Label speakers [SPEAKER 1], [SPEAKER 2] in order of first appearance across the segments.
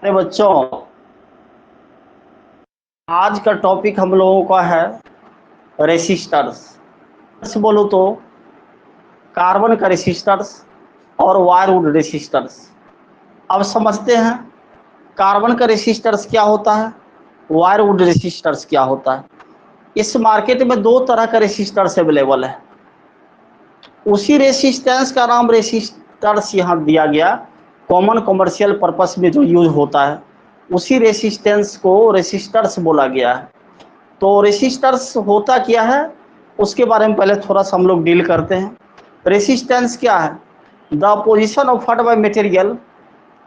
[SPEAKER 1] अरे बच्चों, आज का टॉपिक हम लोगों का है रेसिस्टर्स। बोलो तो कार्बन का रेसिस्टर्स और वायरवुड रेसिस्टर्स। अब समझते हैं कार्बन का रेसिस्टर्स क्या होता है, वायरवुड रेसिस्टर्स क्या होता है। इस मार्केट में दो तरह का रेसिस्टर्स अवेलेबल है। उसी रेसिस्टेंस का नाम रेसिस्टर्स यहाँ दिया गया, कॉमन कमर्शियल पर्पस में जो यूज होता है उसी रेसिस्टेंस को रेसिस्टर्स बोला गया है। तो रेसिस्टर्स होता क्या है उसके बारे में पहले थोड़ा सा हम लोग डील करते हैं। रेसिस्टेंस क्या है? The position offered by material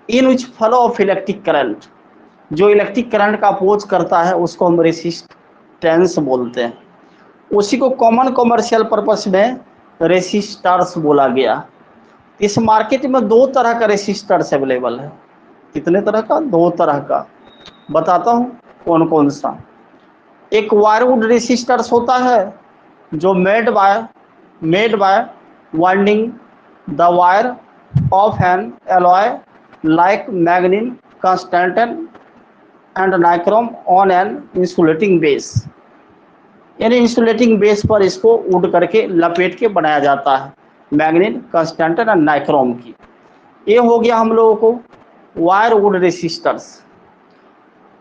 [SPEAKER 1] in which flow of electric current. जो इलेक्ट्रिक करंट का अपोज करता है उसको हम रेसिस्टेंस बोलते हैं। उसी को कॉमन कमर्शियल पर्पस में रेसिस्टर्स बोला गया। इस मार्केट में दो तरह का रेसिस्टर्स अवेलेबल है। कितने तरह का? दो तरह का। बताता हूँ कौन कौन सा। एक वायरवुड रेसिस्टर्स होता है जो made by winding the wire of N alloy like मैग्नीन कंस्टेंटन and nichrome on an insulating base. यानी इंसुलेटिंग बेस पर इसको वुड करके लपेट के बनाया जाता है, मैग्नीन कंस्टेंटन एंड नाइक्रोम की। ये हो गया हम लोगों को वायरवुड रेसिस्टर्स।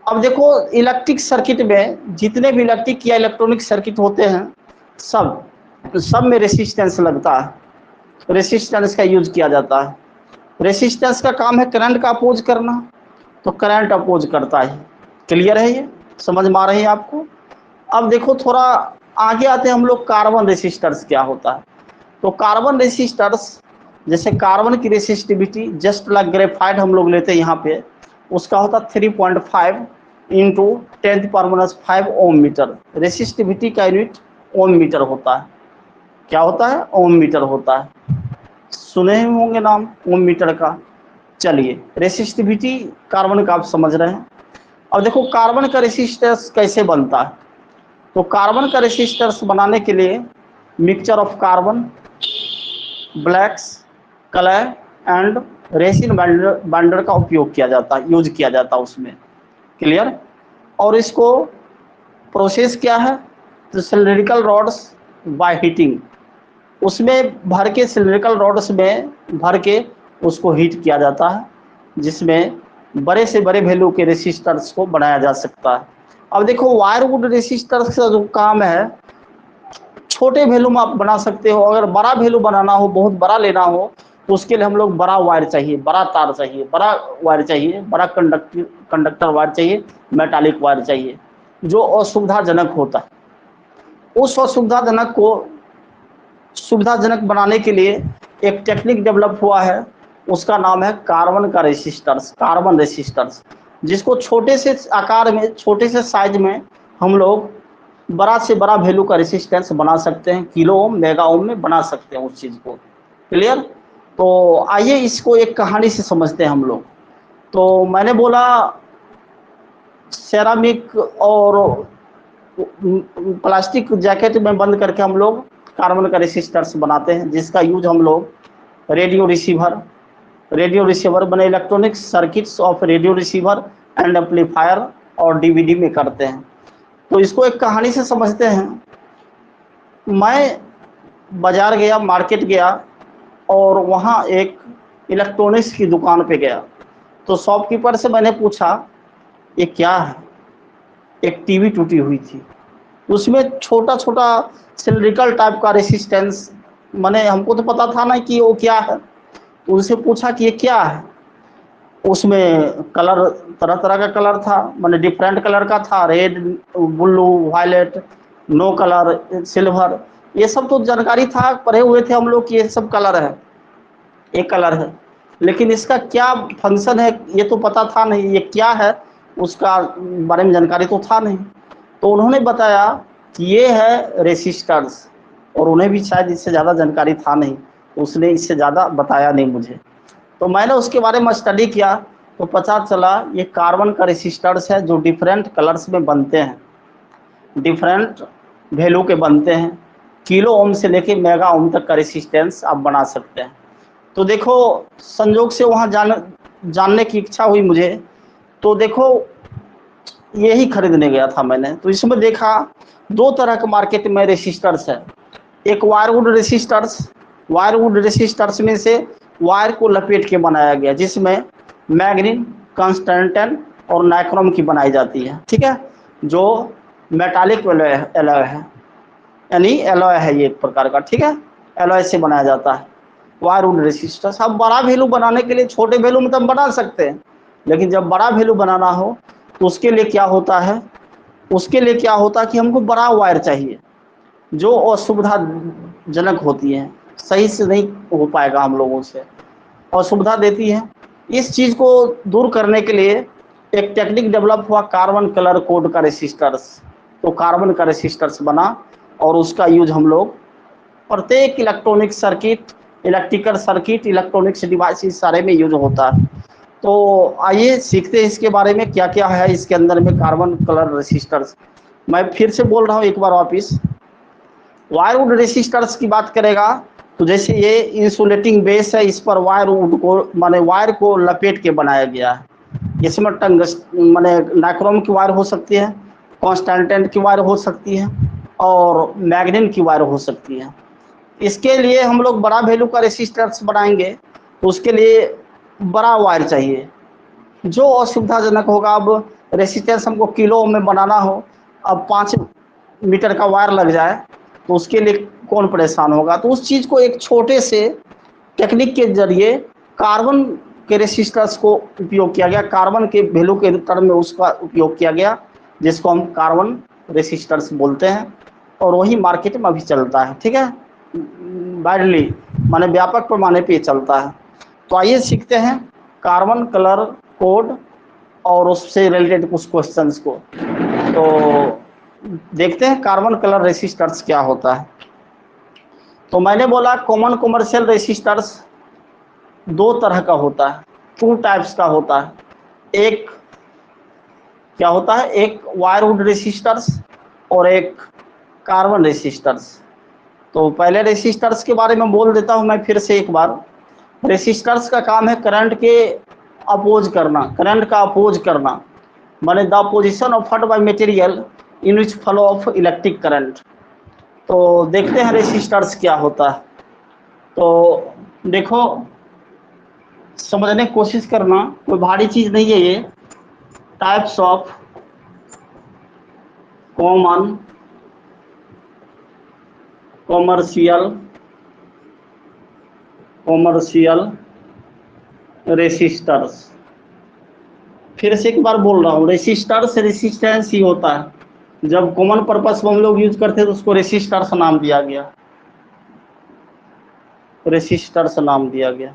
[SPEAKER 1] अब देखो, इलेक्ट्रिक सर्किट में जितने भी इलेक्ट्रिक या इलेक्ट्रॉनिक सर्किट होते हैं सब में रेसिस्टेंस लगता है, रेसिस्टेंस का यूज किया जाता है। रेसिस्टेंस का काम है करंट का अपोज करना, तो करंट अपोज करता है। क्लियर है? ये समझ में आ रही है आपको? अब देखो थोड़ा आगे आते हैं हम लोग, कार्बन रेसिस्टर्स क्या होता है। तो कार्बन रेसिस्टर्स, जैसे कार्बन की रेसिस्टिविटी जस्ट लाइक ग्रेफाइट हम लोग लेते हैं यहाँ पे, उसका होता है 3.5 इंटू 10⁻⁵ ओम मीटर। रेसिस्टिविटी का यूनिट ओम मीटर होता है। क्या होता है? ओम मीटर होता है। सुने ही होंगे नाम ओम मीटर का। चलिए, रेसिस्टिविटी कार्बन का आप समझ रहे हैं। अब देखो कार्बन का रेसिस्टेंस कैसे बनता है। तो कार्बन का रेसिस्टेंस बनाने के लिए mixture of carbon, blacks, clay and resin binder का उपयोग किया जाता है, यूज किया जाता है उसमें। क्लियर? और इसको प्रोसेस क्या है? तो सिलिंड्रिकल रॉड्स बाय हीटिंग, उसमें भर के सिलिंड्रिकल रॉड्स में भर के उसको हीट किया जाता है, जिसमें बड़े से बड़े वैल्यू के रेसिस्टर्स को बनाया जा सकता है। अब देखो वायरवुड रेसिस्टर्स का जो काम है, छोटे वैल्यू में आप बना सकते हो। अगर बड़ा वैल्यू बनाना हो, बहुत बड़ा लेना हो, तो उसके लिए हम लोग बड़ा वायर चाहिए, बड़ा तार चाहिए, बड़ा वायर चाहिए, बड़ा कंडक्टर वायर चाहिए, मेटालिक वायर चाहिए, जो असुविधाजनक होता है। उस असुविधाजनक को सुविधाजनक बनाने के लिए एक टेक्निक डेवलप हुआ है, उसका नाम है कार्बन का रेसिस्टर्स, कार्बन रेसिस्टर्स। जिसको छोटे से आकार में, छोटे से साइज में हम लोग बड़ा से बड़ा वैल्यू का रेसिस्टेंस बना सकते हैं, किलो ओम, मेगा ओम में बना सकते हैं उस चीज़ को। क्लियर? तो आइए इसको एक कहानी से समझते हैं हम लोग। तो मैंने बोला सेरामिक और प्लास्टिक जैकेट में बंद करके हम लोग कार्बन का रेसिस्टर्स बनाते हैं, जिसका यूज हम लोग रेडियो रिसीवर बने electronic circuits of radio receiver and amplifier और डीवीडी में करते हैं। तो इसको एक कहानी से समझते हैं। मैं बाजार गया, मार्केट गया, और वहाँ एक इलेक्ट्रॉनिक्स की दुकान पे गया। तो शॉपकीपर से मैंने पूछा ये क्या है। एक टीवी टूटी हुई थी, उसमें छोटा छोटा सिलिंड्रिकल टाइप का रेसिस्टेंस, मैंने हमको तो पता था ना कि वो क्या है। तो उनसे पूछा कि ये क्या है। उसमें कलर तरह तरह का कलर था, मैंने डिफरेंट कलर का था, red, blue, violet, no colour, silver, ये सब तो जानकारी था, पढ़े हुए थे हम लोग कि ये सब कलर है, एक कलर है। लेकिन इसका क्या फंक्शन है ये तो पता था नहीं, ये क्या है उसका बारे में जानकारी तो था नहीं। तो उन्होंने बताया कि ये है रेसिस्टर्स, और उन्हें भी शायद इससे ज़्यादा जानकारी था नहीं, तो उसने इससे ज़्यादा बताया नहीं मुझे। तो मैंने उसके बारे में स्टडी किया, तो पता चला ये कार्बन का रेसिस्टर्स है जो डिफरेंट कलर्स में बनते हैं, डिफरेंट वैल्यू के बनते हैं। किलो ओम से लेके मेगा ओम तक का रेसिस्टेंस आप बना सकते हैं। तो देखो, संजोग से वहाँ जानने की इच्छा हुई मुझे तो देखो यही खरीदने गया था मैंने, तो इसमें देखा दो तरह के मार्केट में रेसिस्टर्स है। एक वायरवुड रेसिस्टर्स, वायरवुड रेसिस्टर्स में से वायर को लपेट के बनाया गया, जिसमें मैग्नीन, कंस्टेंटन और नाइक्रोम की बनाई जाती है, ठीक है, जो मेटालिक एलॉय है, यानी एलॉय है ये एक प्रकार का, ठीक है, एलॉय से बनाया जाता है वायरवुड रेसिस्टर्स। अब बड़ा वैल्यू बनाने के लिए छोटे वैल्यू में तो हम बना सकते हैं, लेकिन जब बड़ा वैल्यू बनाना हो तो उसके लिए क्या होता है, उसके लिए क्या होता है कि हमको बड़ा वायर चाहिए, जो असुविधाजनक होती है, सही से नहीं हो पाएगा हम लोगों से, असुविधा देती है। इस चीज़ को दूर करने के लिए एक टेक्निक डेवलप हुआ, कार्बन कलर कोड का रेसिस्टर्स। तो कार्बन का रेसिस्टर्स बना और उसका यूज हम लोग प्रत्येक electronic circuit, electrical circuit, electronics device, इस सारे में यूज होता है। तो आइए सीखते हैं इसके बारे में, क्या क्या है इसके अंदर में कार्बन कलर रेसिस्टर्स। मैं फिर से बोल रहा हूँ एक बार वापिस, वायरवुड रेसिस्टर्स की बात करेगा तो जैसे ये इंसुलेटिंग बेस है, इस पर वायरवुड को माने वायर को लपेट के बनाया गया है। इसमें टंगस माने नाइक्रोम की वायर हो सकती है, कॉन्स्टेंटेंट की वायर हो सकती है और मैग्नीन की वायर हो सकती है। इसके लिए हम लोग बड़ा वैल्यू का रेसिस्टर्स बनाएंगे तो उसके लिए बड़ा वायर चाहिए, जो असुविधाजनक होगा। अब रेसिस्टेंस हमको किलो में बनाना हो, अब 5 मीटर का वायर लग जाए तो उसके लिए कौन परेशान होगा। तो उस चीज़ को एक छोटे से टेक्निक के जरिए कार्बन के रेसिस्टर्स को उपयोग किया गया, कार्बन के वैल्यू के टर्म में उसका उपयोग किया गया, जिसको हम कार्बन रेसिस्टर्स बोलते हैं, और वही मार्केट में अभी चलता है, ठीक है, वाइडली माने व्यापक पैमाने पे चलता है। तो आइए सीखते हैं कार्बन कलर कोड और उससे रिलेटेड कुछ क्वेश्चंस को। तो देखते हैं कार्बन कलर रेसिस्टर्स क्या होता है। तो मैंने बोला कॉमन कमर्शियल रेसिस्टर्स दो तरह का होता है, 2 टाइप्स का होता है। एक क्या होता है, एक वायरवुड रेसिस्टर्स और एक कार्बन रेसिस्टर्स। तो पहले रेसिस्टर्स के बारे में बोल देता हूं मैं फिर से एक बार। रेसिस्टर्स का काम है करंट के अपोज करना, करंट का अपोज करना, माने the position offered by material in which flow of electric current. तो देखते हैं रेसिस्टर्स क्या होता है। तो देखो समझने की कोशिश करना, कोई भारी चीज नहीं है ये। Types of common commercial resistors. फिर से एक बार बोल रहा हूँ, रेसिस्टर्स रेसिस्टेंस ही होता है। जब कॉमन पर्पस में हम लोग यूज करते हैं तो उसको रेसिस्टर्स नाम दिया गया, रेसिस्टर्स नाम दिया गया।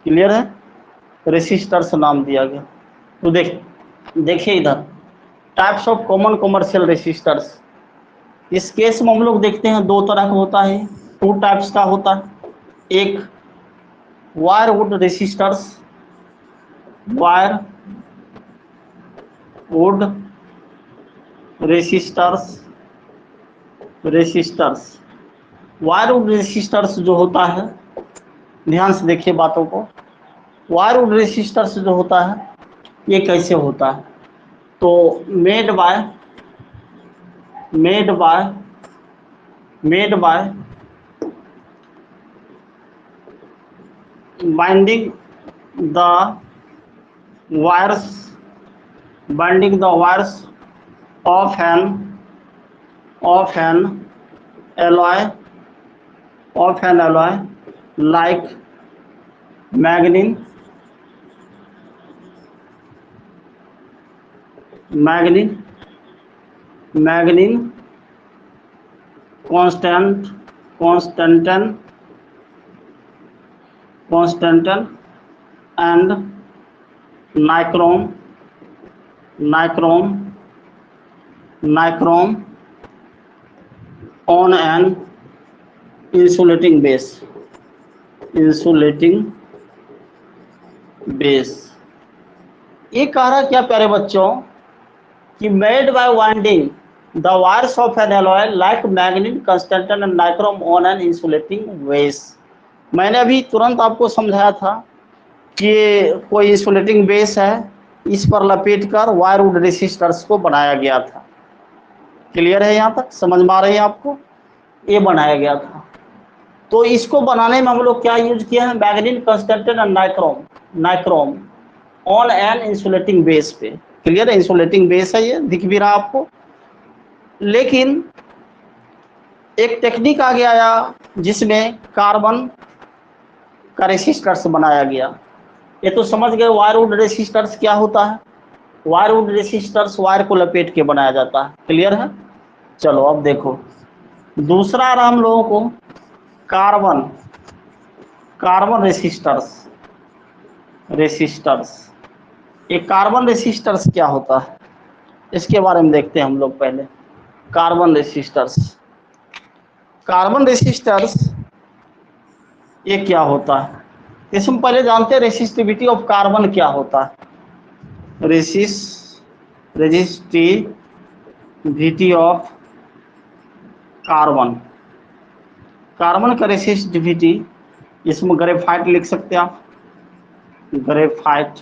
[SPEAKER 1] क्लियर है, रेसिस्टर्स नाम दिया गया। तो देखिए इधर types of common commercial resistors. इस केस में हम लोग देखते हैं दो तरह का होता है, 2 टाइप्स का होता है। एक wirewound resistors, wire wound resistors wirewound resistors जो होता है, ध्यान से देखिए बातों को। वायरवुड रेसिस्टर्स जो होता है ये कैसे होता है, तो made by binding the wires of an alloy like manganese, constantan and nichrome on an insulating base। ये कह रहा क्या प्यारे बच्चों कि made by winding the wires of N alloy like मैग्नीन, कंस्टेंटन and nichrome on an insulating base. मैंने अभी तुरंत आपको समझाया था कि ये कोई इंसुलेटिंग बेस है, इस पर लपेट कर वायरवुड रेसिस्टर्स को बनाया गया था। क्लियर है, यहाँ तक समझ में आ रही है आपको? ये बनाया गया था। तो इसको बनाने में हम लोग क्या यूज किया है? मैग्नीन, कंस्टेंटेन और nichrome, nichrome on an insulating base पे। क्लियर है, इंसुलेटिंग बेस है, ये दिख भी रहा आपको। लेकिन एक टेक्निक आगे आया जिसमें कार्बन का रेसिस्टर्स बनाया गया। ये तो समझ गए वायरवुड रेसिस्टर्स क्या होता है। वायरवुड रेसिस्टर्स वायर को लपेट के बनाया जाता है। क्लियर है? चलो अब देखो, दूसरा आ रहा हम लोगों को कार्बन, कार्बन रेसिस्टर्स, रेसिस्टर्स। ये कार्बन रेसिस्टर्स क्या होता है इसके बारे में देखते हैं हम लोग पहले। कार्बन रेसिस्टर्स, कार्बन रेसिस्टर्स ये क्या होता है इसमें पहले जानते हैं रेसिस्टिविटी ऑफ कार्बन क्या होता है। रेजिस्टिविटी ऑफ कार्बन, कार्बन का रेसिस्टिविटी, इसमें ग्रेफाइट लिख सकते हैं आप, ग्रेफाइट,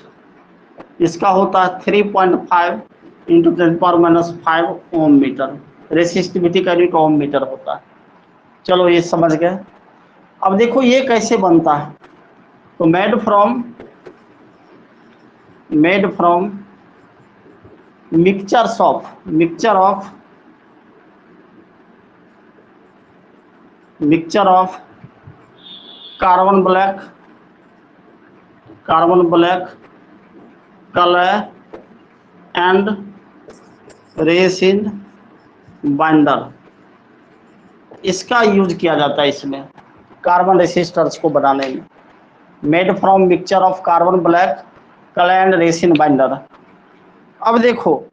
[SPEAKER 1] इसका होता है 3.5 इंटू 10⁻⁵ ओम मीटर। रेसिस्टिविटी का यूनिट ओम मीटर होता है। चलो ये समझ गए। अब देखो ये कैसे बनता है। तो made from mixtures of, mixture of carbon black, colour and resin binder, इसका यूज किया जाता है इसमें कार्बन रेसिस्टर्स को बनाने में। Made from mixture of carbon black, colour and resin binder. अब देखो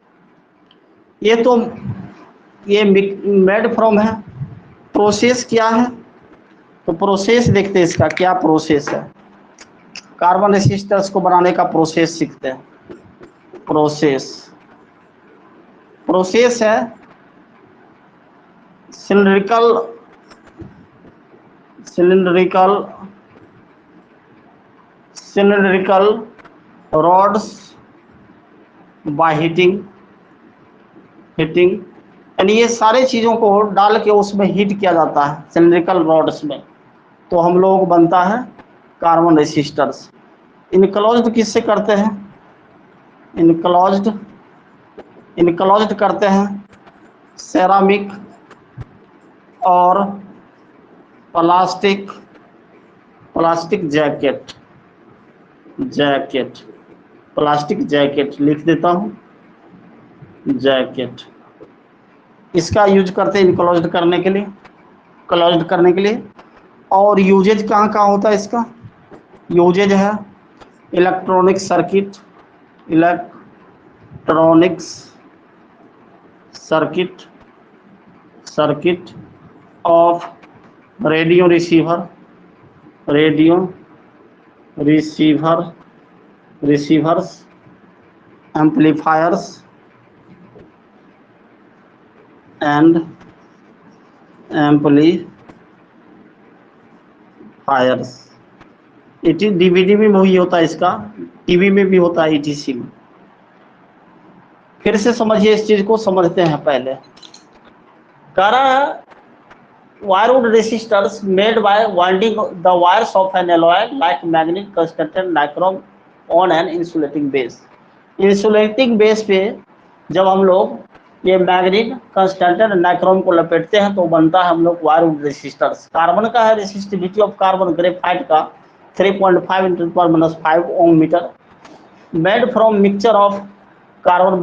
[SPEAKER 1] ये मेड फ्रॉम है, प्रोसेस क्या है? तो प्रोसेस देखते हैं इसका क्या प्रोसेस है। कार्बन रेसिस्टर्स को बनाने का प्रोसेस सीखते हैं। प्रोसेस है सिलिंड्रिकल rods by हीटिंग, यानी ये सारे चीज़ों को डाल के उसमें हीट किया जाता है सिलिंड्रिकल रॉड्स में, तो हम लोगों को बनता है कार्बन रेसिस्टर्स। इनक्लोज्ड किससे करते हैं? इनक्लोज्ड करते हैं सेरामिक और प्लास्टिक जैकेट लिख देता हूँ, जैकेट। इसका यूज करते हैं इनक्लोज्ड करने के लिए, और यूजेज कहाँ कहाँ होता है इसका? यूजेज है electronic circuit of radio receivers, amplifiers and amplifiers. DVD में वही होता है इसका, टीवी में भी होता है, ईटीसी में। फिर से समझिए इस चीज को, समझते हैं पहले। कह रहा है wirewood resistors made by winding the wires of an alloy like magnet, constantan, nichrome on an insulating base। Insulating base पे जब हम लोग ये मैग्नीट, कंस्टेंटन, नाइक्रोम को लपेटते हैं तो बनता है हम लोग वायरवुड रेसिस्टर्स। कार्बन का है रेसिस्टिविटी ऑफ कार्बन, ग्रेफाइट का 3.5 into 10⁻⁵ ohm metre. Made from mixture of carbon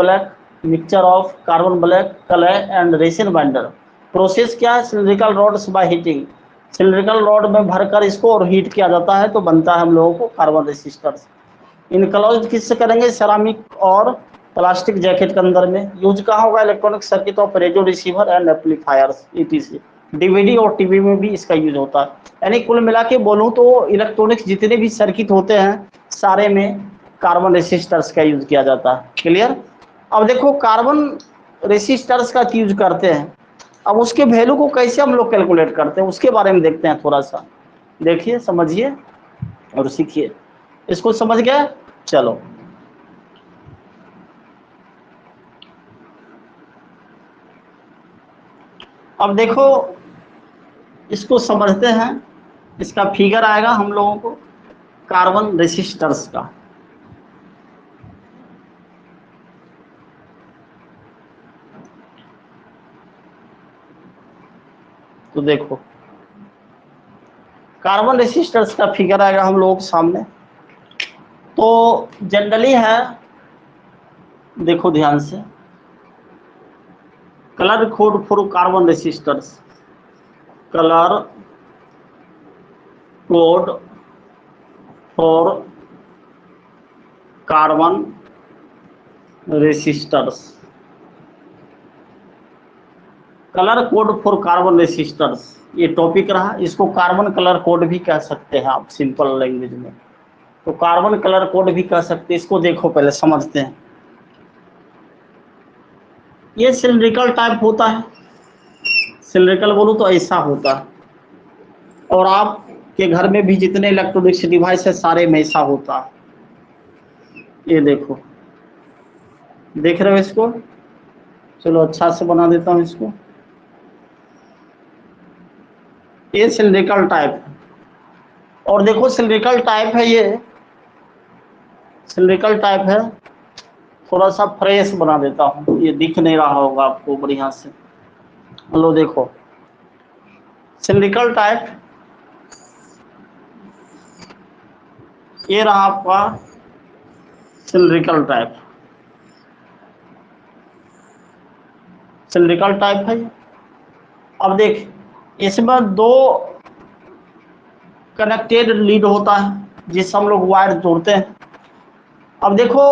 [SPEAKER 1] black, colour and resin binder. Process क्या है? Cylindrical rods by heating, cylindrical rod में भरकर इसको और हीट किया जाता है तो बनता है हम लोगों को कार्बन रेसिस्टर्स। इनक्लोज्ड किससे करेंगे? सेरामिक और प्लास्टिक जैकेट के अंदर में। यूज कहाँ होगा? Electronic circuit of radio receiver and amplifiers, etc. DVD और टीवी में भी इसका यूज होता है। यानी कुल मिला के बोलूँ तो इलेक्ट्रॉनिक्स जितने भी सर्किट होते हैं सारे में कार्बन रेसिस्टर्स का यूज किया जाता है। क्लियर? अब देखो कार्बन रेसिस्टर्स का यूज करते हैं, अब उसके वैल्यू को कैसे हम लोग कैलकुलेट करते हैं उसके बारे में देखते हैं थोड़ा सा। देखिए, समझिए और सीखिए। इसको समझ गए? चलो, अब देखो, इसको समझते हैं। इसका फिगर आएगा हम लोगों को कार्बन रेसिस्टर्स का। तो देखो, कार्बन रेसिस्टर्स का फिगर आएगा हम लोगों के सामने। तो जनरली है, देखो ध्यान से, colour code for carbon resistors, colour code for carbon resistors, colour code for carbon resistors, ये टॉपिक रहा। इसको कार्बन कलर कोड भी कह सकते हैं आप सिंपल लैंग्वेज में। तो कार्बन कलर कोड भी कह सकते हैं। इसको देखो, पहले समझते हैं। ये सिलिंड्रिकल टाइप होता है। सिलिंड्रिकल बोलूं तो ऐसा होता है। और आपके घर में भी जितने इलेक्ट्रॉनिक्स डिवाइस है सारे में ऐसा होता है। ये देखो, देख रहे हो इसको? चलो अच्छा से बना देता हूं इसको। ये सिलिंड्रिकल टाइप है। और देखो, सिलिंड्रिकल टाइप है, ये सिलिंड्रिकल टाइप है। थोड़ा सा फ्रेश बना देता हूँ, ये दिख नहीं रहा होगा आपको बढ़िया से। लो देखो, सिलिंड्रिकल टाइप, ये रहा आपका सिलिंड्रिकल टाइप। सिलिंड्रिकल टाइप है। अब देख, इसमें दो कनेक्टेड लीड होता है जिससे हम लोग वायर जोड़ते हैं। अब देखो,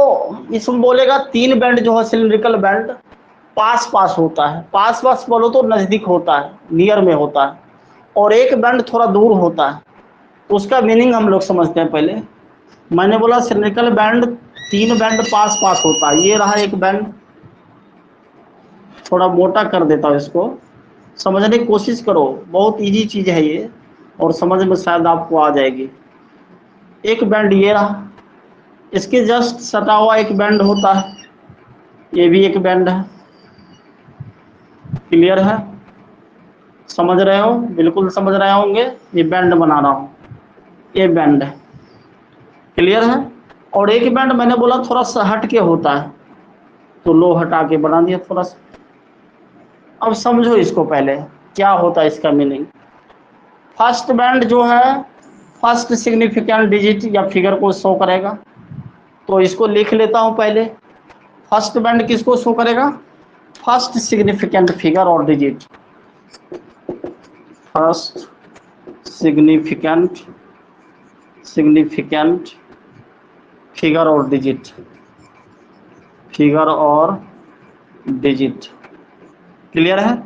[SPEAKER 1] इसमें बोलेगा तीन बैंड जो है सिलिंड्रिकल बैंड पास पास होता है। पास पास बोलो तो नजदीक होता है, नियर में होता है। और एक बैंड थोड़ा दूर होता है। तो उसका मीनिंग हम लोग समझते हैं पहले। मैंने बोला सिलिंड्रिकल बैंड, तीन बैंड पास पास होता है। ये रहा एक बैंड, थोड़ा मोटा कर देता हूँ इसको, समझने की कोशिश करो। बहुत इजी चीज है ये, और समझ में शायद आपको आ जाएगी। एक बैंड ये रहा, इसके जस्ट सटा हुआ एक बैंड होता है, ये भी एक बैंड है। क्लियर है? समझ रहे हो? बिल्कुल समझ रहे होंगे। ये बैंड बना रहा हूँ, ये बैंड है। क्लियर है? और एक बैंड मैंने बोला थोड़ा सा हट के होता है, तो लो हटा के बना दिया थोड़ा सा। अब समझो इसको पहले, क्या होता है इसका मीनिंग। फर्स्ट बैंड जो है फर्स्ट सिग्निफिकेंट डिजिट या फिगर को शो करेगा। तो इसको लिख लेता हूं पहले। फर्स्ट बैंड किसको शो करेगा? फर्स्ट सिग्निफिकेंट फिगर और डिजिट। फर्स्ट सिग्निफिकेंट फिगर और डिजिट, फिगर और डिजिट। क्लियर है?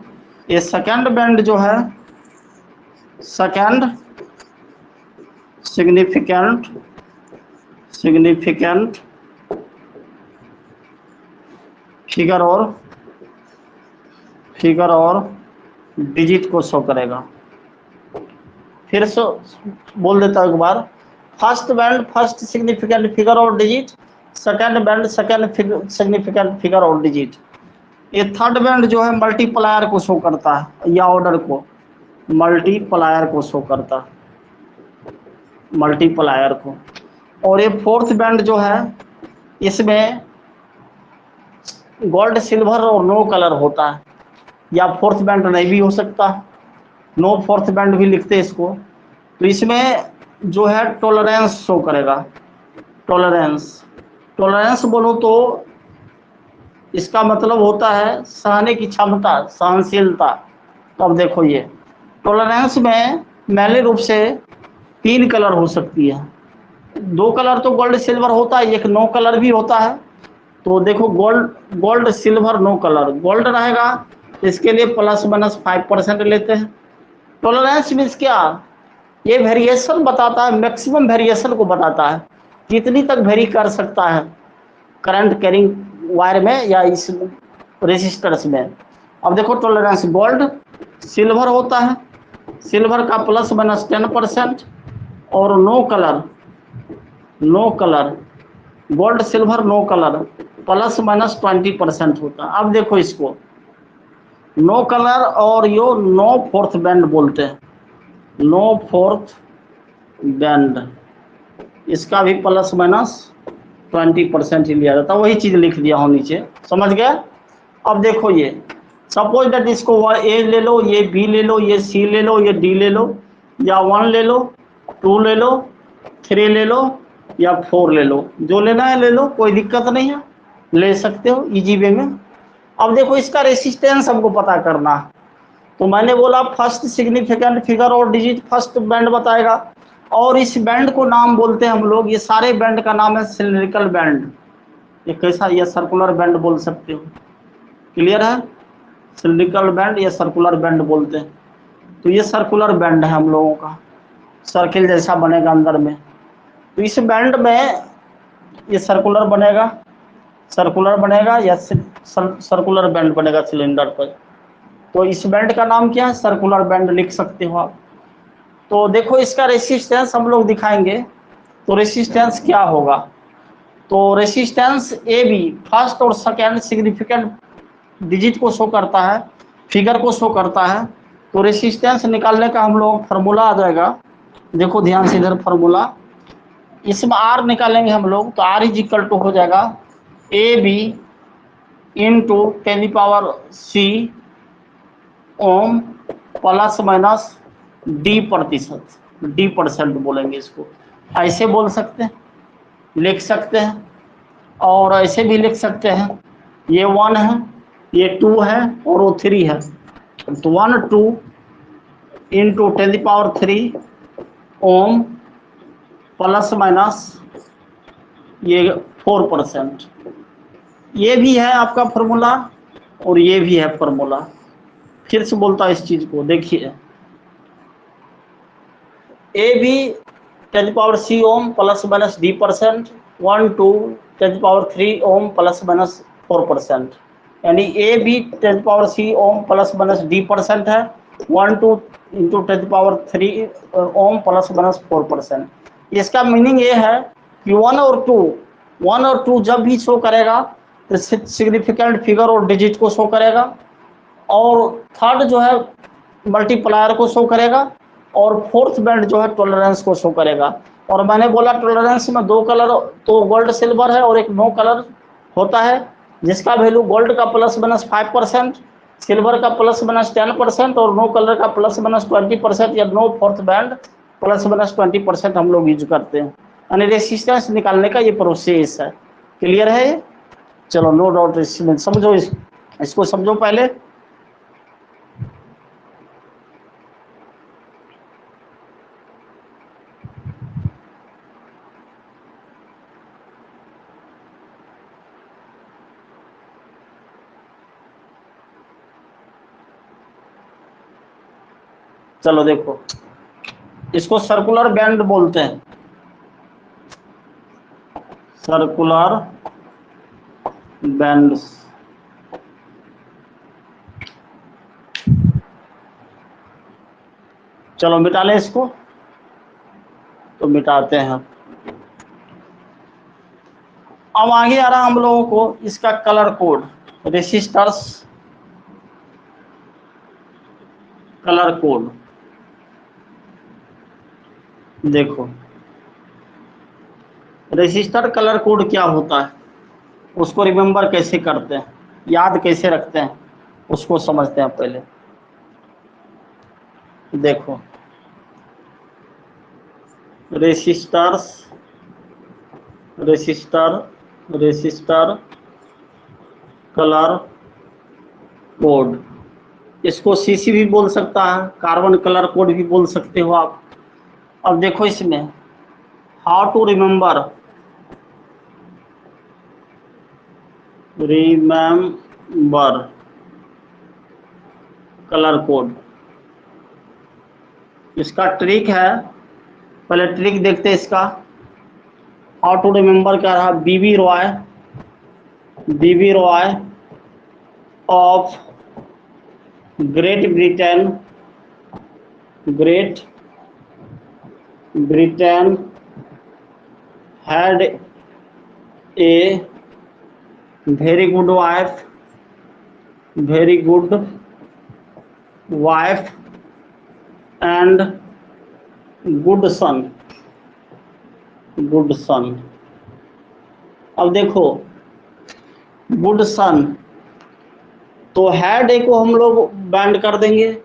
[SPEAKER 1] ये सेकंड बैंड जो है, सेकंड सिग्निफिकेंट फिगर और डिजिट को शो करेगा। फिर से बोल देता हूं एक बार। First band first significant figure और digit, second band second significant figure और डिजिट। ये थर्ड बैंड जो है मल्टीप्लायर को शो करता है, या ऑर्डर को, मल्टीप्लायर को शो करता है, मल्टीप्लायर को। और ये फोर्थ बैंड जो है, इसमें गोल्ड सिल्वर और नो कलर होता है, या फोर्थ बैंड नहीं भी हो सकता, नो फोर्थ बैंड भी लिखते हैं इसको। तो इसमें जो है टॉलरेंस शो करेगा। टॉलरेंस बोलो तो इसका मतलब होता है सहने की क्षमता, सहनशीलता। तो अब देखो, ये टॉलरेंस में मैंने रूप से तीन कलर हो सकती है। दो कलर तो गोल्ड सिल्वर होता है, एक नो कलर भी होता है। तो देखो, gold silver no colour, gold रहेगा इसके लिए ±5% लेते हैं। टॉलरेंस मीन्स क्या? ये वेरिएशन बताता है, मैक्सिमम वेरिएशन को बताता है, कितनी तक वेरी कर सकता है करंट कैरिंग वायर में या इस रेजिस्टर्स में। अब देखो, टॉलरेंस गोल्ड सिल्वर होता है, सिल्वर का प्लस माइनस 10% और no colour gold silver no colour plus minus 20% होता है। अब देखो इसको नो कलर और यो नो फोर्थ बैंड बोलते हैं, नो फोर्थ बैंड, इसका भी प्लस माइनस 20% ही लिया जाता है। वही चीज लिख दिया हूँ नीचे, समझ गया। अब देखो ये सपोज दैट इसको ए ले लो, ये बी ले लो, ये सी ले लो, ये डी ले लो, या 1 ले लो, 2 ले लो, 3 ले लो, या 4 ले लो, जो लेना है ले लो, कोई दिक्कत नहीं है, ले सकते हो इजी वे में। अब देखो इसका रेसिस्टेंस हमको पता करना है, तो मैंने बोला फर्स्ट सिग्निफिकेंट फिगर और डिजिट फर्स्ट बैंड बताएगा, और इस बैंड को नाम बोलते हैं हम लोग, ये सारे बैंड का नाम है सिलिंड्रिकल बैंड। ये कैसा, ये सर्कुलर बैंड बोल सकते हो, क्लियर है। सिलिंड्रिकल बैंड या सर्कुलर बैंड बोलते हैं। तो ये सर्कुलर बैंड है हम लोगों का, सर्किल जैसा बनेगा अंदर में। तो इस बैंड में ये सर्कुलर बनेगा या सर्कुलर बैंड बनेगा सिलेंडर पर। तो इस बैंड का नाम क्या है, सर्कुलर बैंड लिख सकते हो आप। तो देखो इसका रेसिस्टेंस हम लोग दिखाएंगे, तो रेसिस्टेंस क्या होगा, तो रेसिस्टेंस ए बी फर्स्ट और सेकेंड सिग्निफिकेंट डिजिट को शो करता है, फिगर को शो करता है। तो रेसिस्टेंस निकालने का हम लोग फार्मूला आ जाएगा, देखो ध्यान से इधर फार्मूला, इसमें आर निकालेंगे हम लोग, तो आर इज इक्वल टू हो जाएगा A B into 10⁻C ohm plus minus D percent बोलेंगे इसको, ऐसे बोल सकते हैं, लिख सकते हैं, और ऐसे भी लिख सकते हैं, ये 1 है, ये 2 है, और वो 3 है, तो 1 2 इंटू 10⁻³ ओम प्लस माइनस ये 4%। ये भी है आपका फार्मूला और ये भी है फार्मूला। फिर से बोलता है इस चीज को, देखिए A B 10⁻C ohm plus minus D%, 1 2 10⁻³ ohm plus minus 4%, यानी A B 10⁻C ohm plus minus D% है, 1 2 इंटू 10⁻³ ओम प्लस माइनस 4%। इसका मीनिंग ये है कि 1 और 2 जब भी शो करेगा तो सिग्निफिकेंट फिगर और डिजिट को शो करेगा, और थर्ड जो है मल्टीप्लायर को शो करेगा, और फोर्थ बैंड जो है टॉलरेंस को शो करेगा। और मैंने बोला टॉलरेंस में 2 कलर, तो गोल्ड सिल्वर है और एक नो कलर होता है, जिसका वैल्यू गोल्ड का प्लस माइनस 5%, सिल्वर का प्लस माइनस 10% और नो कलर का प्लस माइनस 20%, या no fourth band plus minus 20% हम लोग यूज करते हैं। यानी रेसिस्टेंस निकालने का ये प्रोसेस है, क्लियर है ये। चलो नो डाउट, इसमें समझो, इसको समझो पहले। चलो देखो, इसको सर्कुलर बैंड बोलते हैं, सर्कुलर बैंड्स। चलो मिटा लें इसको, तो मिटाते हैं। अब आगे आ रहा हम लोगों को इसका colour code, resistors colour code. देखो रेसिस्टर कलर कोड क्या होता है, उसको रिमेंबर कैसे करते हैं, याद कैसे रखते हैं, उसको समझते हैं पहले। देखो रेसिस्टर कलर कोड, इसको सीसी भी बोल सकता है, कार्बन कलर कोड भी बोल सकते हो आप। अब देखो इसमें how to remember colour code, इसका ट्रिक है, पहले ट्रिक देखते हैं इसका। हाउ टू रिमेंबर क्या रहा, B B Roy of Great Britain Great Britain had a very good wife, very good wife and good son, good son. अब देखो गुड सन, तो हैड ए को हम लोग बैंड कर देंगे,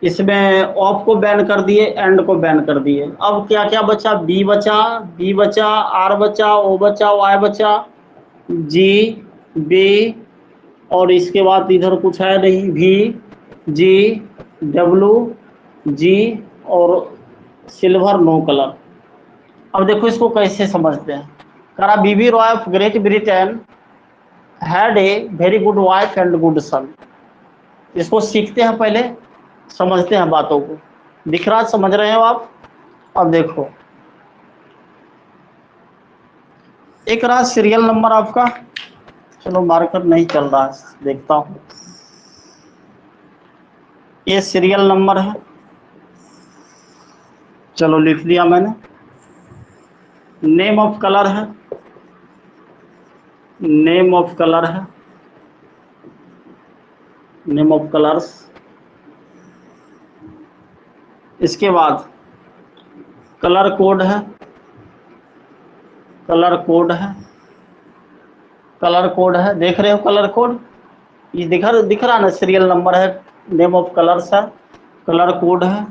[SPEAKER 1] इसमें ऑफ को बैन कर दिए, एंड को बैन कर दिए। अब क्या क्या बचा, बी बचा, बी बचा, आर बचा, ओ बचा, वाई बचा, जी, बी, और इसके बाद इधर कुछ है नहीं, भी, जी, डब्लू, जी, और सिल्वर नो कलर। अब देखो इसको कैसे समझते हैं। करा B B Roy of Great Britain had a very good wife and good son. इसको सीखते हैं पहले, समझते हैं बातों को। दिख रहा, समझ रहे हो आप? अब देखो, एक रहा सीरियल नंबर आपका, चलो मार्कर नहीं चल रहा है, देखता हूं। ये सीरियल नंबर है, चलो लिख दिया मैंने। नेम ऑफ कलर है, नेम ऑफ कलर है, नेम ऑफ कलर्स। इसके बाद कलर कोड है, कलर कोड है, कलर कोड है, देख रहे हो कलर कोड? ये दिख रहा ना, सीरियल नंबर है, नेम ऑफ कलर्स है, कलर कोड है,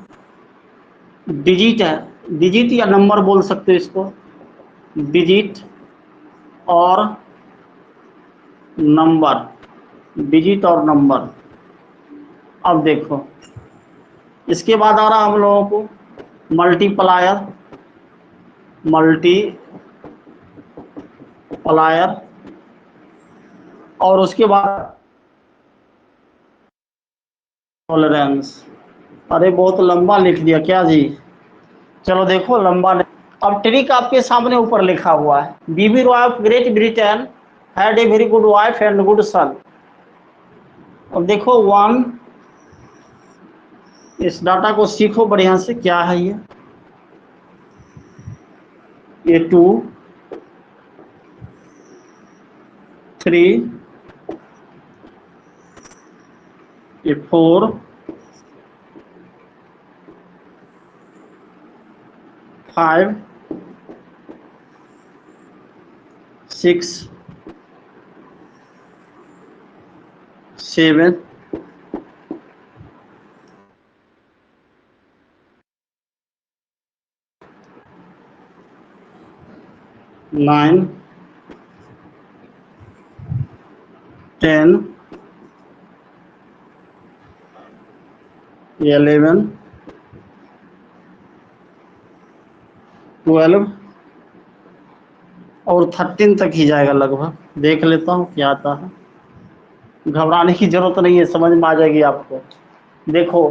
[SPEAKER 1] डिजिट है, डिजिट या नंबर बोल सकते हो इसको, डिजिट और नंबर, डिजिट और नंबर। अब देखो इसके बाद आ रहा हम लोगों को मल्टीप्लायर, मल्टीप्लायर, और उसके बाद टॉलरेंस। अरे बहुत लंबा लिख दिया क्या जी? चलो देखो लंबा नहीं। अब ट्रिक आपके सामने ऊपर लिखा हुआ है, B B Roy of Great Britain had a very good wife and good son. अब देखो वन, इस डाटा को सीखो बढ़िया से, क्या है ये टू, थ्री, ये फोर, फाइव, सिक्स, सेवन, 9, 10, 11, 12 और 13 तक ही जाएगा लगभग। देख लेता हूँ क्या आता है, घबराने की जरूरत नहीं है, समझ में आ जाएगी आपको। देखो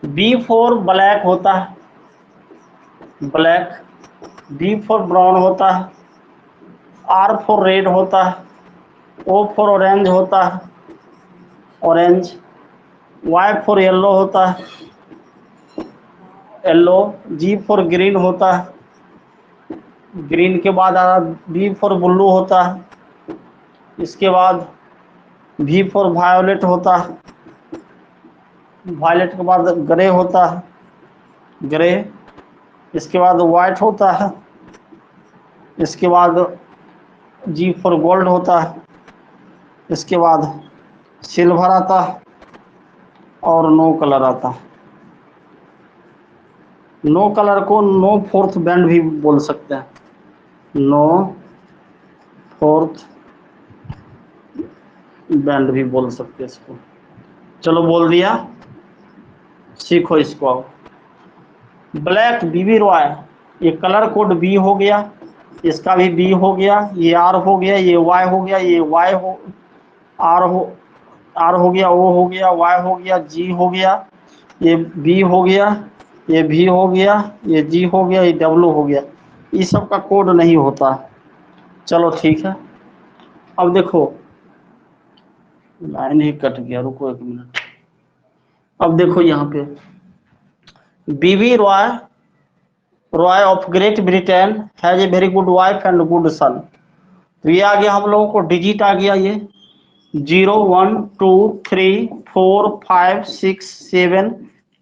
[SPEAKER 1] बी फॉर ब्लैक होता है, ब्लैक, बी फॉर ब्राउन होता है, आर फॉर रेड होता है, ओ फॉर ऑरेंज होता है, ऑरेंज, वाई फॉर येलो होता है, येलो, जी फॉर ग्रीन होता है, ग्रीन के बाद आ रहा बी फॉर ब्लू होता है, इसके बाद भी फॉर वायोलेट होता है, वायलेट के बाद ग्रे होता है, ग्रे, इसके बाद वाइट होता है, इसके बाद जी फॉर गोल्ड होता है, इसके बाद सिल्वर आता है, और नो कलर आता है। नो कलर को नो फोर्थ बैंड भी बोल सकते हैं, नो फोर्थ बैंड भी बोल सकते हैं इसको। चलो बोल दिया, सीखो इसको। अब ब्लैक बीबी रॉय, ये कलर कोड बी हो गया, इसका भी बी हो गया, ये आर हो गया, ये वाई हो गया, ये वाई हो, आर हो, आर हो गया, ओ हो गया, वाई हो गया, जी हो गया, ये बी हो गया, ये भी हो गया, ये जी हो गया, ये डब्ल्यू हो गया। इस सब का कोड नहीं होता। चलो ठीक है। अब देखो लाइन ही कट गया, रुको एक मिनट। अब देखो यहाँ पे B B Roy Roy of Great Britain has a very good wife and good son. तो ये आ गया हम लोगों को, डिजिट आ गया ये 0 1 2 3 4 5 6 7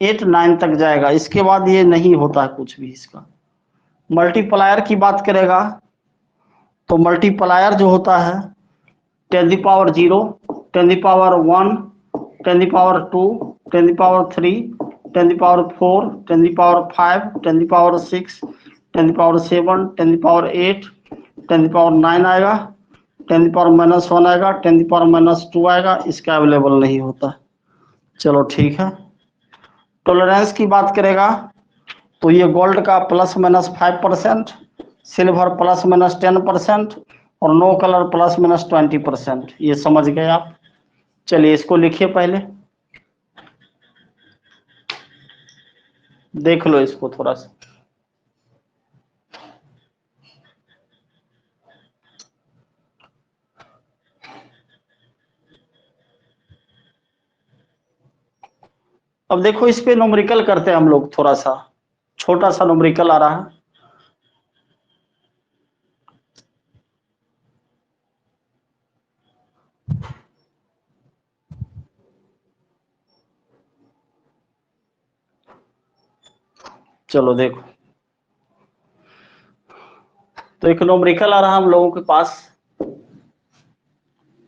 [SPEAKER 1] 8 9 तक जाएगा। इसके बाद ये नहीं होता है कुछ भी इसका। मल्टीप्लायर की बात करेगा तो मल्टीप्लायर जो होता है 10 the power 0, 10 the power 1, 10 the power 2, 10 the power 3, 10 the power 4, 10 the power 5, 10 the power 6, 10 the power 7, 10 the power 8, 10 the power 9 आएगा, 10 द पावर -1 आएगा, 10 द पावर -2 आएगा। इसका अवेलेबल नहीं होता। चलो ठीक है। टॉलरेंस की बात करेगा तो ये गोल्ड का ±5%, सिल्वर ±10% और नो कलर ±20%। ये समझ गए आप। चलिए इसको लिखिए, पहले देख लो इसको थोड़ा सा। अब देखो इस पे न्यूमेरिकल करते हैं हम लोग, थोड़ा सा छोटा सा न्यूमेरिकल आ रहा है। चलो देखो, तो एक न्यूमेरिकल आ रहा है हम लोगों के पास,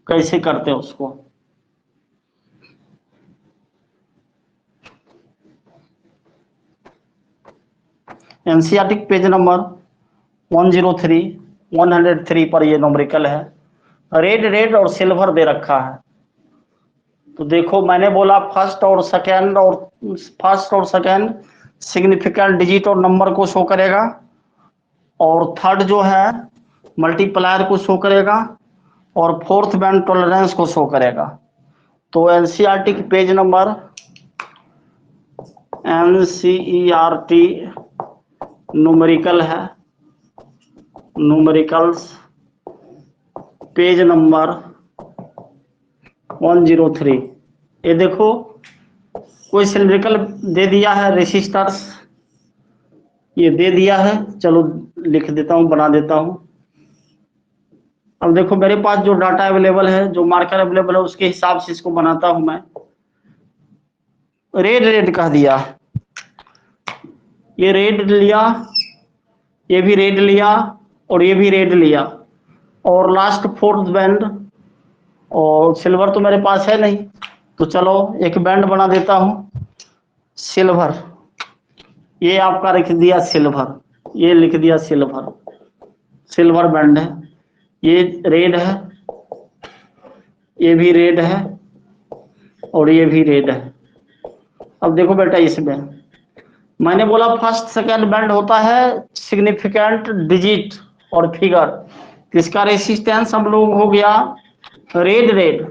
[SPEAKER 1] कैसे करते हैं उसको। एनसीईआरटी पेज नंबर 103 103 पर ये न्यूमेरिकल है। रेड रेड और सिल्वर दे रखा है। तो देखो मैंने बोला फर्स्ट और सेकेंड सिग्निफिकेंट डिजिट और नंबर को शो करेगा, और थर्ड जो है मल्टीप्लायर को शो करेगा, और फोर्थ बैंड टॉलरेंस को शो करेगा। तो एनसीईआरटी की पेज नंबर एनसीईआरटी न्यूमेरिकल है, न्यूमेरिकल्स पेज नंबर 103। ये देखो कोई सिलिंड्रिकल दे दिया है, रेसिस्टर्स ये दे दिया है। चलो लिख देता हूं, बना देता हूं। अब देखो मेरे पास जो डाटा अवेलेबल है, जो मार्कर अवेलेबल है, उसके हिसाब से इसको बनाता हूं मैं। रेड रेड कह दिया, ये रेड लिया, ये भी रेड लिया, और ये भी रेड लिया, और लास्ट फोर्थ बैंड, और सिल्वर तो मेरे पास है नहीं, तो चलो एक बैंड बना देता हूं सिल्वर। ये आपका लिख दिया सिल्वर, ये लिख दिया सिल्वर, सिल्वर बैंड है। ये रेड है, ये भी रेड है, और ये भी रेड है। अब देखो बेटा, इसमें मैंने बोला फर्स्ट सेकेंड बैंड होता है सिग्निफिकेंट डिजिट और फिगर। इसका रेसिस्टेंस हम लोग हो गया रेड रेड,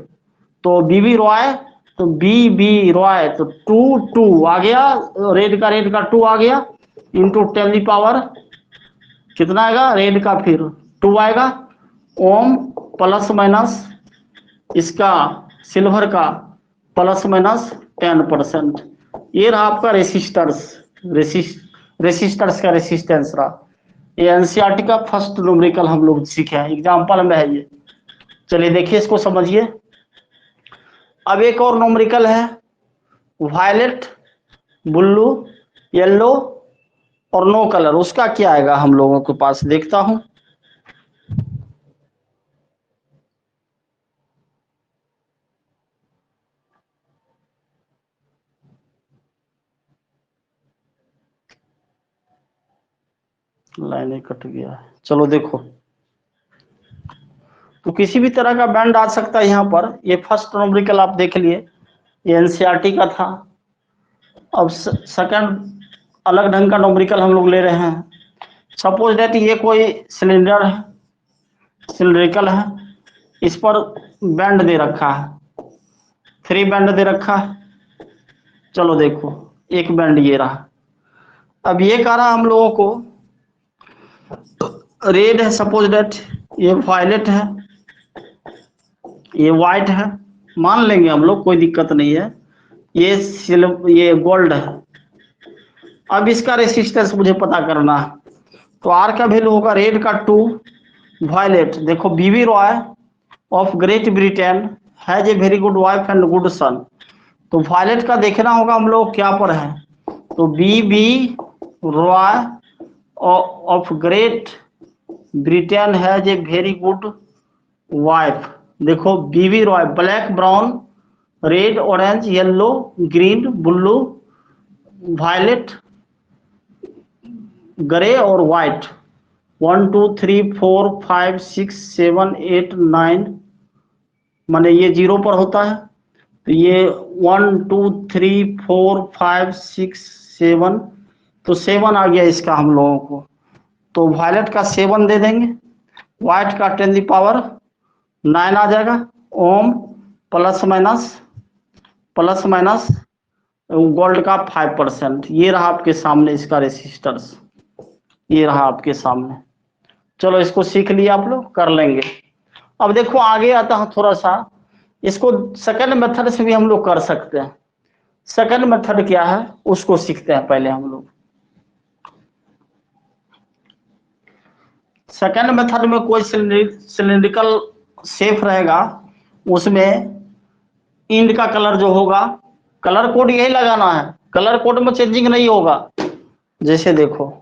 [SPEAKER 1] तो बीबी रॉय, तो बी रॉय, तो 2 आ गया, रेड का 2 आ गया, इंटू 10 दी पावर कितना आएगा, रेड का फिर 2 आएगा, ओम प्लस माइनस इसका सिल्वर का ±10%। ये रहा आपका रेसिस्टर्स का रेसिस्टेंस रहा। ये एनसीईआरटी का फर्स्ट न्यूमेरिकल हम लोग सीखे हैं, एग्जाम्पल में है ये। चलिए देखिए इसको समझिए। अब एक और न्यूमेरिकल है, वायलेट, ब्लू, येलो और नो कलर। उसका क्या आएगा हम लोगों के पास, देखता हूं। लाइनें कट गया है। चलो देखो, तो किसी भी तरह का बैंड आ सकता है यहाँ पर। ये फर्स्ट न्यूमेरिकल आप देख लिए, ये एनसीईआरटी का था। अब सेकंड अलग ढंग का न्यूमेरिकल हम लोग ले रहे हैं। सपोज दैट ये कोई सिलेंडर है, सिलिंड्रिकल है, इस पर बैंड दे रखा है, 3 बैंड दे रखा है। चलो देखो, एक बैंड ये रहा। अब ये कह रहा हम लोगों को रेड है, सपोज दैट ये वायलेट है, ये व्हाइट है, मान लेंगे हम लोग, कोई दिक्कत नहीं है। ये गोल्ड है, अब इसका रेसिस्टेंस मुझे पता करना है, तो आर का वैल्यू होगा रेड का 2, वायलेट देखो B B Roy of Great Britain has a very good wife and good son. तो वायलेट का देखना होगा हम लोग क्या पर है, तो B B Roy of Great Britain has a very good wife. देखो B B Roy black brown red orange yellow green blue violet grey और व्हाइट 1 2 3 4 5 6 7 8 9, माने ये 0 पर होता है, तो ये 1 2 3 4 5 6 7, तो 7 आ गया इसका हम लोगों को, तो वायलेट का 7 दे देंगे, व्हाइट का 10⁻9 आ जाएगा ओम, प्लस माइनस गोल्ड का 5%। ये रहा आपके सामने इसका रेसिस्टर्स, ये रहा आपके सामने। चलो इसको सीख लिया आप लोग, कर लेंगे। अब देखो आगे आता है थोड़ा सा, इसको सेकंड मेथड से भी हम लोग कर सकते हैं। सेकंड मेथड क्या है उसको सीखते हैं पहले हम लोग। सेकंड मेथड में कोई सिलिंड्रिकल शेप रहेगा, उसमें इंड का कलर जो होगा, कलर कोड यही लगाना है, कलर कोड में चेंजिंग नहीं होगा। जैसे देखो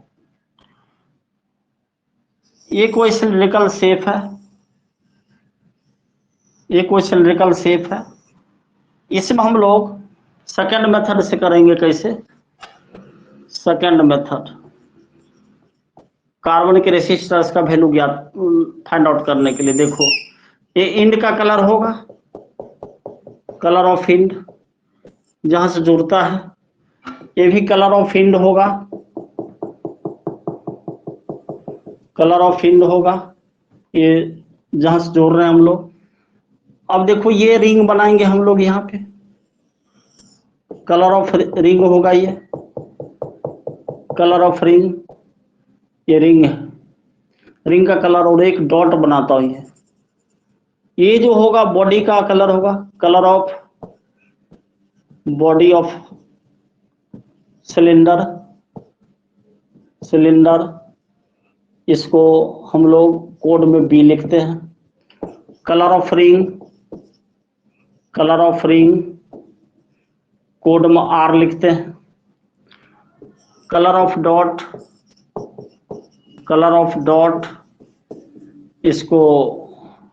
[SPEAKER 1] ये कोई सिलिंड्रिकल शेप है, ये कोई सिलिंड्रिकल शेप है, इसमें हम लोग सेकंड मेथड से करेंगे। कैसे? सेकंड मेथड कार्बन के रेसिस्टेंस का वैल्यू ज्ञात फाइंड आउट करने के लिए। देखो ये इंड का कलर होगा, कलर ऑफ इंड जहां से जुड़ता है, ये भी कलर ऑफ इंड होगा, कलर ऑफ इंड होगा, ये जहां से जोड़ रहे हैं हम लोग। अब देखो ये रिंग बनाएंगे हम लोग, यहाँ पे कलर ऑफ रिंग होगा, ये कलर ऑफ रिंग, ये रिंग है, रिंग का कलर, और एक डॉट बनाता हूं ये जो होगा बॉडी का कलर होगा, colour of body of cylinder, cylinder इसको हम लोग कोड में बी लिखते हैं। Colour of ring, colour of ring code में आर लिखते हैं। Colour of dot, colour of dot इसको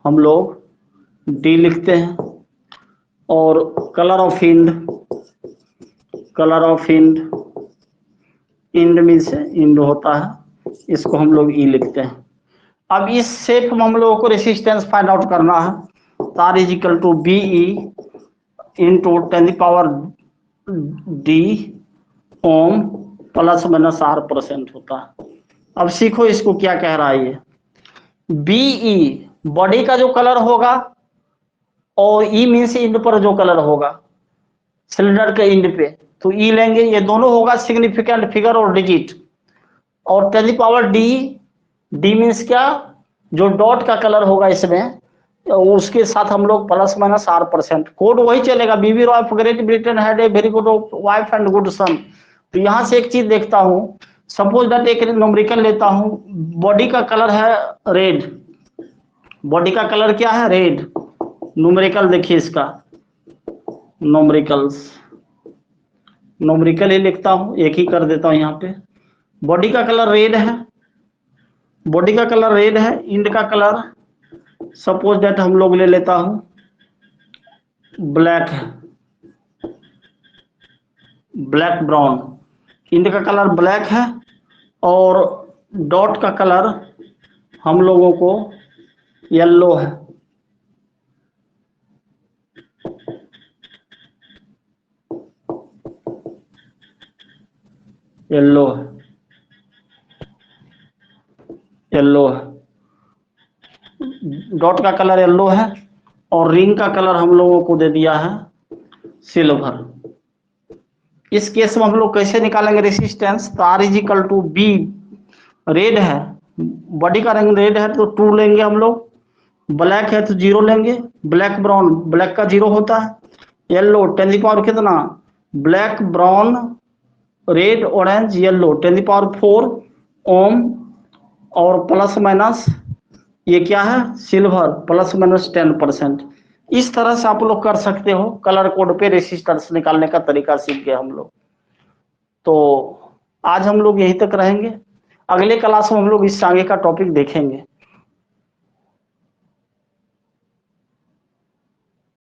[SPEAKER 1] हम लोग डी लिखते हैं। और colour of end, colour of end, end means end होता है, इसको हम लोग ई लिखते हैं। अब इस शेप में हम लोगों को रेसिस्टेंस फाइंड आउट करना है, तो R is equal to B E into 10⁻D ohm plus minus R% होता है। अब सीखो इसको क्या कह रहा है ये। बीई बॉडी का जो कलर होगा, और ई मीन्स इंड पर जो कलर होगा सिलेंडर के इंड पे, तो ई लेंगे। ये दोनों होगा सिग्निफिकेंट फिगर और डिजिट। और 10⁻D, डी मीन्स क्या, जो डॉट का कलर होगा इसमें, उसके साथ हम लोग प्लस माइनस R%। कोड वही चलेगा, B B Roy of Great Britain had a very good wife and good son. तो यहां से एक चीज देखता हूं, सपोज दैट एक न्यूमेरिकल लेता हूं, बॉडी का कलर है रेड, बॉडी का कलर क्या है, रेड। न्यूमेरिकल देखिए इसका, न्यूमेरिकल ही लिखता हूं, एक ही कर देता हूं यहाँ पे। बॉडी का कलर रेड है, बॉडी का कलर रेड है। इंड का कलर सपोज दैट हम लोग ले लेता हूं ब्लैक है, ब्लैक ब्राउन। इंड का कलर ब्लैक है, और डॉट का कलर हम लोगों को येलो है, येलो है, येलो है, डॉट का कलर येलो है। और रिंग का कलर हम लोगों को दे दिया है सिल्वर। इस केस में हम लोग कैसे निकालेंगे रेसिस्टेंस, तो R is equal to B, red है, बॉडी का रंग रेड है तो 2 लेंगे हम लोग, ब्लैक है तो 0 लेंगे, ब्लैक ब्राउन, ब्लैक का 0 होता है, येलो 10 की पावर कितना, black brown red, orange, yellow, 10⁴ ओम, और प्लस माइनस ये क्या है, सिल्वर, प्लस माइनस 10%। इस तरह से आप लोग कर सकते हो। कलर कोड पे रेसिस्टेंस निकालने का तरीका सीख गए हम लोग। तो आज हम लोग यहीं तक रहेंगे। अगले क्लास में हम लोग इस आगे का टॉपिक देखेंगे।